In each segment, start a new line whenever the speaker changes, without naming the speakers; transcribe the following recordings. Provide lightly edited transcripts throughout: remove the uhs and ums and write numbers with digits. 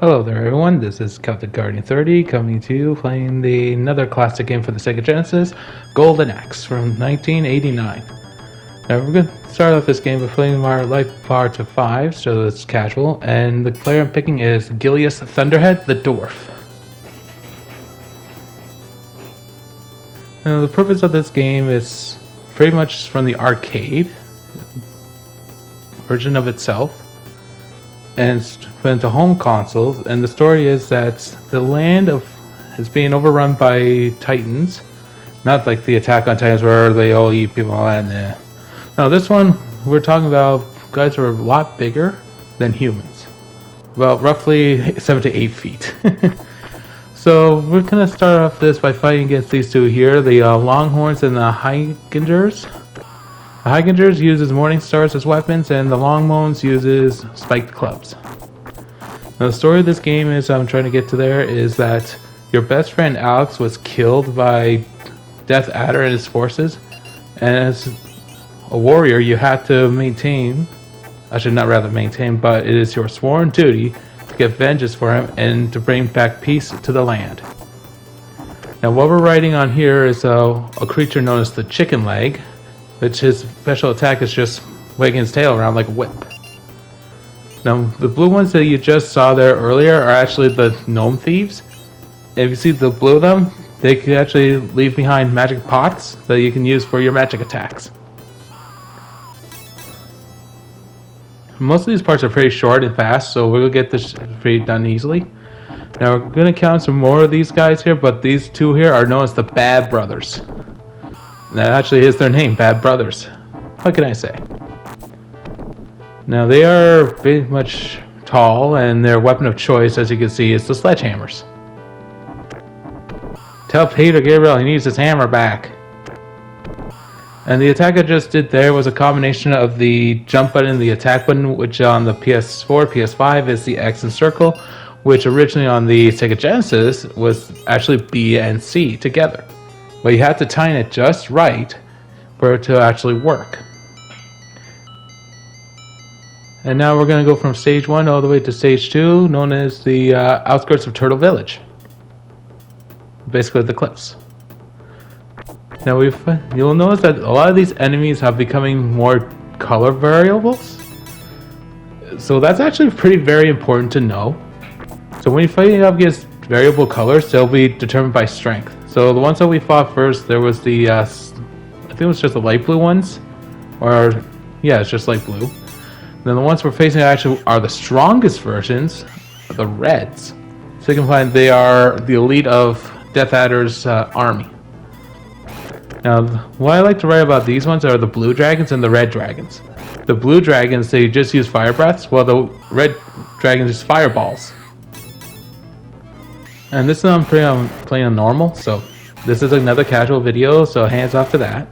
Hello there everyone, this is Celtic Guardian 30 coming to you playing another classic game for the Sega Genesis, Golden Axe from 1989. Now we're going to start off this game by playing our life bar to 5, so it's casual, and the player I'm picking is Gilius Thunderhead the Dwarf. Now the purpose of this game is pretty much from the arcade version of itself, and it's went to home consoles, and the story is that the land is being overrun by titans, not like the Attack on Titans where they all eat people and no, this one we're talking about guys who are a lot bigger than humans, about roughly 7 to 8 feet. So we're gonna start off this by fighting against these two here, the Longhorns and the Higingers. The Higingers uses Morning Stars as weapons, and the Longmoans uses spiked clubs. Now the story of this game is, I'm trying to get to there, is that your best friend Alex was killed by Death Adder and his forces, and as a warrior you have to maintain, I should not rather maintain, but it is your sworn duty to get vengeance for him and to bring back peace to the land. Now what we're riding on here is a creature known as the Chicken Leg, which his special attack is just wagging his tail around like a whip. Now, the blue ones that you just saw there earlier are actually the gnome thieves. If you see the blue of them, they can actually leave behind magic pots that you can use for your magic attacks. Most of these parts are pretty short and fast, so we'll get this pretty done easily. Now, we're going to count some more of these guys here, but these two here are known as the Bad Brothers. That actually is their name, Bad Brothers. What can I say? Now they are pretty much tall, and their weapon of choice, as you can see, is the sledgehammers. Tell Peter Gabriel he needs his hammer back. And the attack I just did there was a combination of the jump button and the attack button, which on the PS4, PS5 is the X and circle, which originally on the Sega Genesis was actually B and C together. But you have to time it just right for it to actually work. And now we're going to go from stage 1 all the way to stage 2, known as the outskirts of Turtle Village. Basically the cliffs. Now you'll notice that a lot of these enemies have becoming more color variables. So that's actually very important to know. So when you fight up against variable colors, they'll be determined by strength. So the ones that we fought first, there was the, I think it was just the light blue ones. Or, yeah, it's just light blue. Then the ones we're facing actually are the strongest versions, the reds. So you can find they are the elite of Death Adder's army. Now, what I like to write about these ones are the blue dragons and the red dragons. The blue dragons, they just use fire breaths, while the red dragons use fireballs. And this is I'm playing on normal, so this is another casual video, so hands off to that.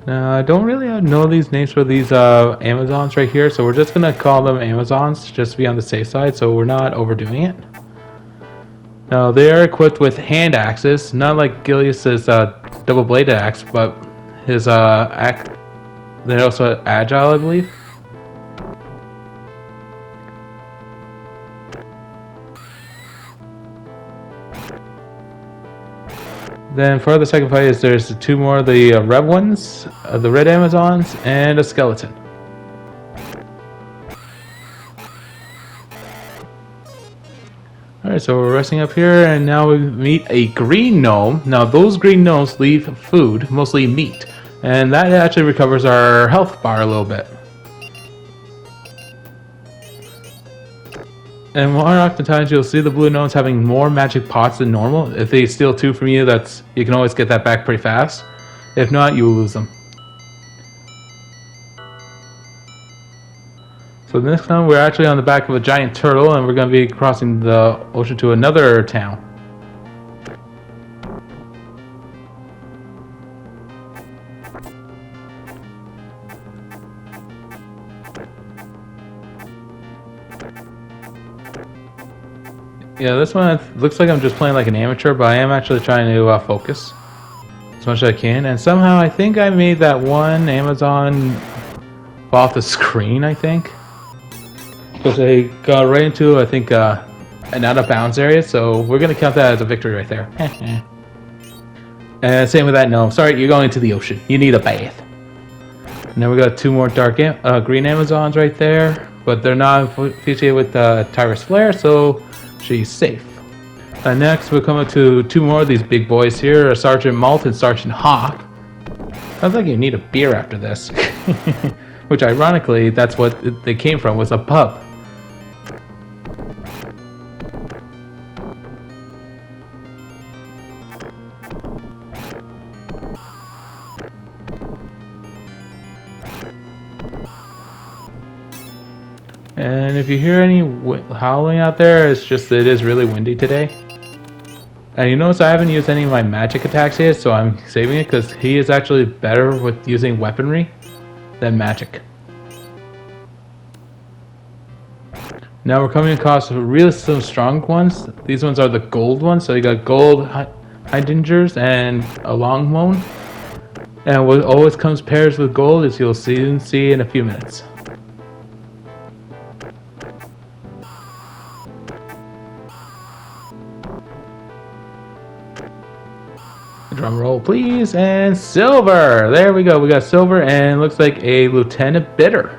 Now, I don't really know these names for these Amazons right here, so we're just going to call them Amazons just to be on the safe side, so we're not overdoing it. Now, they are equipped with hand axes, not like Gilius's double-bladed axe, but his axe. They're also agile, I believe. Then for the second fight, there's two more of the red ones, the red Amazons, and a skeleton. Alright, so we're resting up here, and now we meet a green gnome. Now those green gnomes leave food, mostly meat, and that actually recovers our health bar a little bit. And more oftentimes you'll see the blue gnomes having more magic pots than normal. If they steal 2 from you, you can always get that back pretty fast. If not, you will lose them. So the next time we're actually on the back of a giant turtle, and we're going to be crossing the ocean to another town. Yeah, this one looks like I'm just playing like an amateur, but I am actually trying to focus as much as I can. And somehow I think I made that one Amazon fall off the screen, I think. Because I got right into, I think, an out of bounds area, so we're going to count that as a victory right there. And same with that, no. Sorry, you're going into the ocean. You need a bath. And then we got two more dark green Amazons right there, but they're not associated with Tyrus Flare, so she's safe. Next, we're coming to two more of these big boys here, Sergeant Malt and Sergeant Hawk. Sounds like you need a beer after this. Which, ironically, that's what they came from, was a pub. And if you hear any howling out there, it's just that it is really windy today. And you notice I haven't used any of my magic attacks yet, so I'm saving it because he is actually better with using weaponry than magic. Now we're coming across really some strong ones. These ones are the gold ones, so you got gold Heidingers and a Longmoan. And what always comes pairs with gold is you'll soon see in a few minutes. Drum roll, please, and silver! There we go, we got silver, and looks like a Lieutenant Bitter.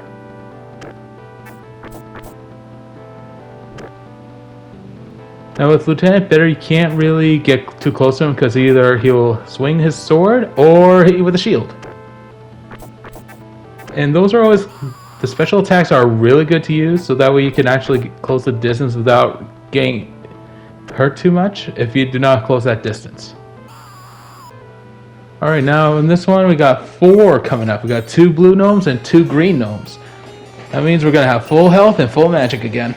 Now with Lieutenant Bitter, you can't really get too close to him because either he'll swing his sword or hit you with a shield. And those are always, the special attacks are really good to use, so that way you can actually get close the distance without getting hurt too much if you do not close that distance. Alright, now in this one we got 4 coming up. We got 2 blue gnomes and 2 green gnomes. That means we're going to have full health and full magic again.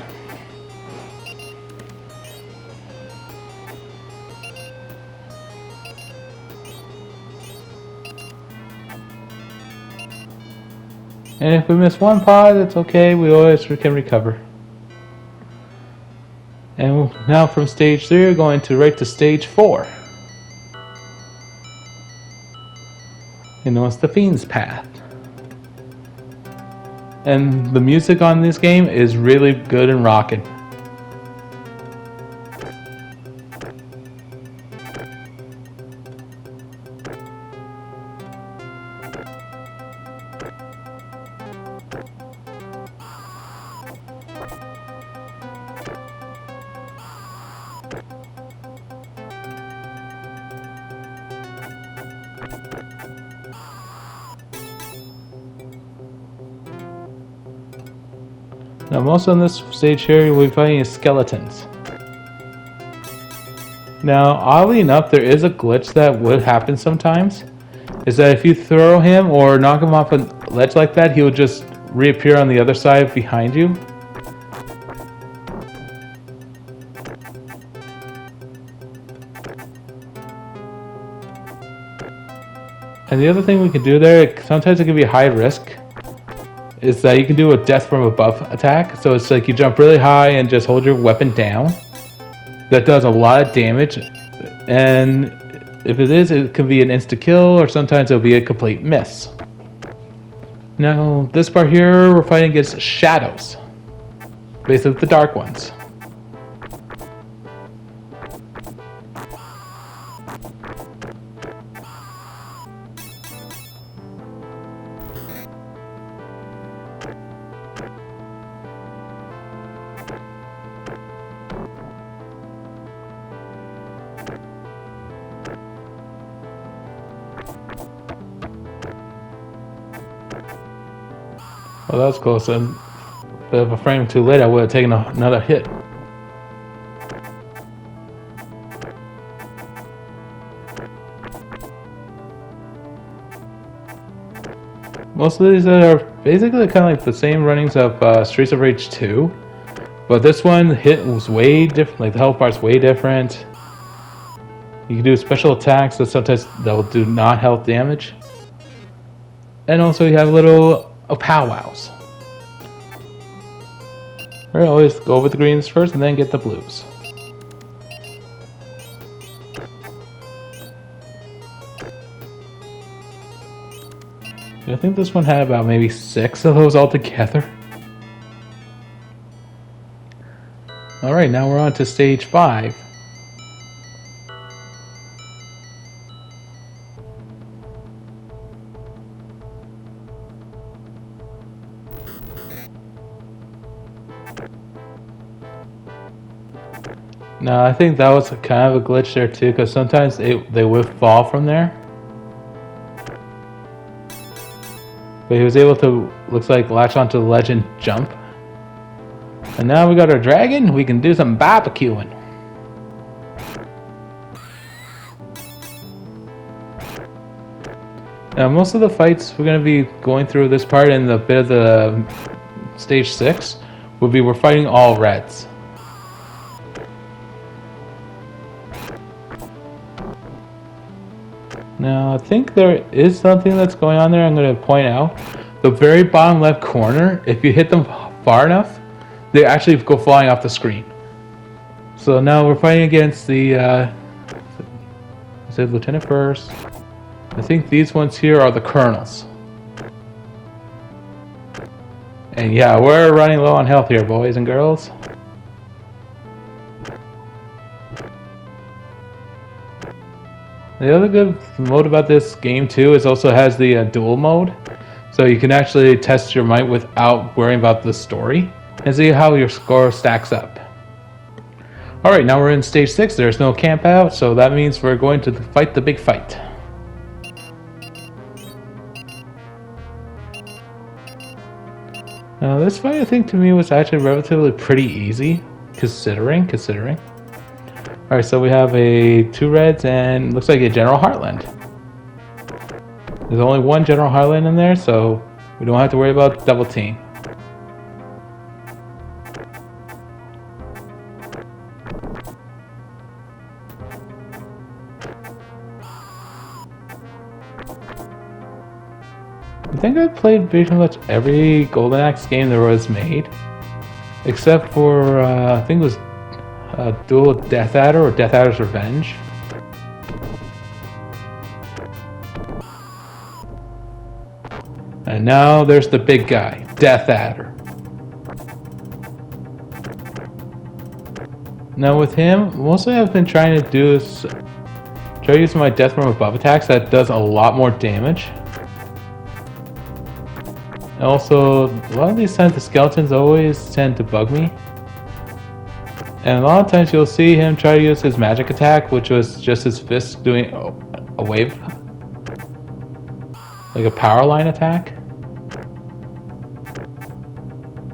And if we miss one pod, it's okay, we always can recover. And now from stage 3, we're going right to stage 4. You know, it's the Fiend's Path. And the music on this game is really good and rocking. Now most on this stage here we'll be fighting skeletons. Now oddly enough there is a glitch that would happen sometimes. Is that if you throw him or knock him off a ledge like that, he will just reappear on the other side behind you. And the other thing we can do there, sometimes it can be high risk, is that you can do a death from above attack. So it's like you jump really high and just hold your weapon down. That does a lot of damage. And if it is, it can be an insta-kill, or sometimes it'll be a complete miss. Now, this part here, we're fighting against shadows. Basically the dark ones. Well, that was close. And if a frame too late, I would have taken another hit. Most of these are basically kind of like the same runnings of Streets of Rage 2, but this one hit was way different. Like the health bar's way different. You can do special attacks that sometimes they'll do not health damage, and also you have little powwows. Alright, always go with the greens first and then get the blues. I think this one had about maybe 6 of those altogether. Alright, now we're on to stage 5. Now, I think that was kind of a glitch there too, because sometimes they would fall from there. But he was able to, looks like, latch onto the ledge and jump. And now we got our dragon, we can do some barbecuing. Now, most of the fights we're going to be going through this part and the bit of the stage 6 would be we're fighting all reds. Now, I think there is something that's going on there I'm going to point out. The very bottom left corner, if you hit them far enough, they actually go flying off the screen. So now we're fighting against the, is it Lieutenant First? I think these ones here are the Colonels. And yeah, we're running low on health here, boys and girls. The other good mode about this game too is also has the duel mode. So you can actually test your might without worrying about the story and see how your score stacks up. Alright, now we're in stage 6. There's no camp out, so that means we're going to fight the big fight. Now this fight I think to me was actually relatively pretty easy, considering. Alright, so we have 2 reds and looks like a General Heartland. There's only one General Heartland in there, so we don't have to worry about double team. I think I've played pretty much every Golden Axe game there was made, except for I think it was Duel of Death Adder or Death Adder's Revenge. And now there's the big guy, Death Adder. Now with him, mostly I've been trying to do is try using my death from above attacks that does a lot more damage. And also, a lot of these times the skeletons always tend to bug me. And a lot of times you'll see him try to use his magic attack, which was just his fist doing a wave, like a power line attack.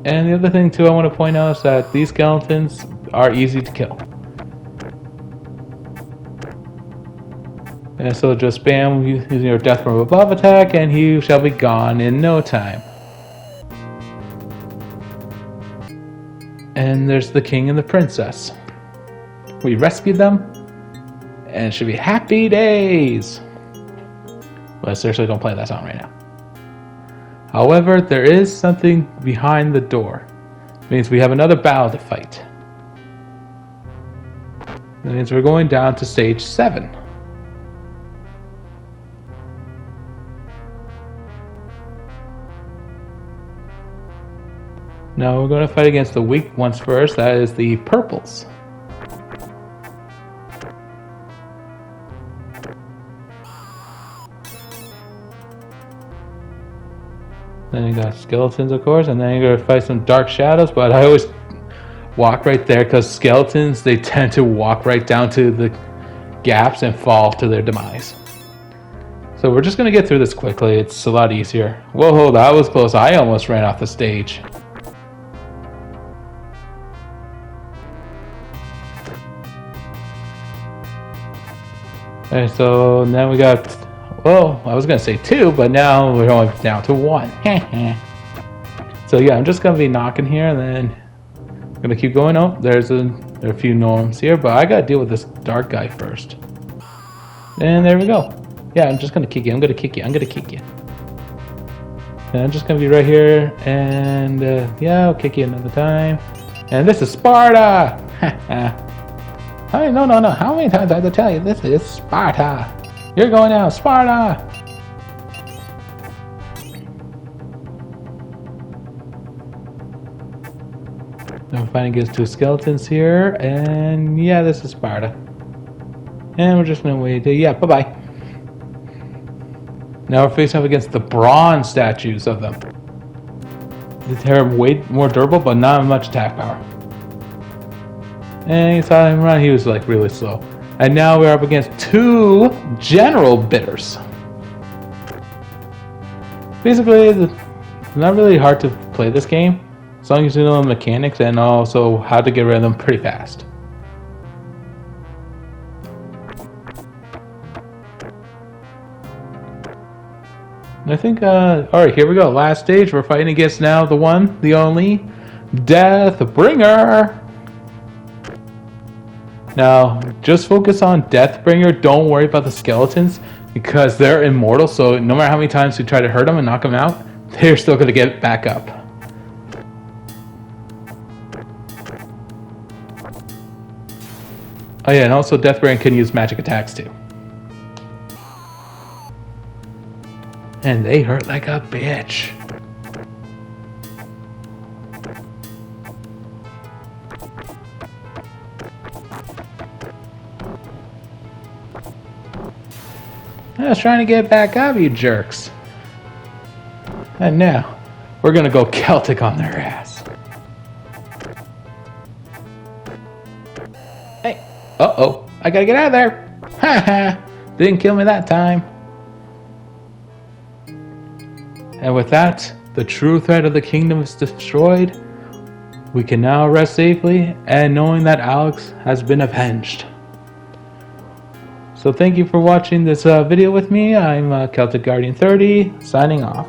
And the other thing too I want to point out is that these skeletons are easy to kill. And so just spam using your death from above attack and he shall be gone in no time. And there's the king and the princess. We rescued them, and it should be happy days. But I seriously don't play that song right now. However, there is something behind the door. It means we have another battle to fight. That means we're going down to stage 7. Now we're going to fight against the weak ones first, that is the purples. Then you got skeletons, of course, and then you're going to fight some dark shadows, but I always walk right there because skeletons, they tend to walk right down to the gaps and fall to their demise. So we're just going to get through this quickly, it's a lot easier. Whoa, that was close, I almost ran off the stage. Alright, so now we got, well, I was going to say 2, but now we're only down to 1. So yeah, I'm just going to be knocking here, and then I'm going to keep going. Oh, there are a few norms here, but I got to deal with this dark guy first. And there we go. Yeah, I'm just going to kick you. I'm going to kick you. And I'm just going to be right here, and yeah, I'll kick you another time. And this is Sparta! Hey, no. How many times do I have to tell you? This is Sparta. You're going out, Sparta. fighting against two skeletons here, and yeah, this is Sparta. And we're just gonna wait. Yeah, bye bye. Now we're facing up against the bronze statues of them. They're way more durable, but not much attack power. And you saw him run, he was like really slow. And now we're up against two general bidders. Basically, it's not really hard to play this game, as long as you know the mechanics and also how to get rid of them pretty fast. I think, alright, here we go. Last stage, we're fighting against now the one, the only, Deathbringer! Now, just focus on Deathbringer, don't worry about the skeletons, because they're immortal, so no matter how many times you try to hurt them and knock them out, they're still going to get back up. Oh yeah, and also Deathbringer can use magic attacks too. And they hurt like a bitch. I was trying to get back up, you jerks. And now, we're gonna go Celtic on their ass. Hey, uh-oh, I gotta get out of there. Ha ha, didn't kill me that time. And with that, the true threat of the kingdom is destroyed. We can now rest safely, and knowing that Alex has been avenged. So thank you for watching this video with me. I'm Celtic Guardian 30, signing off.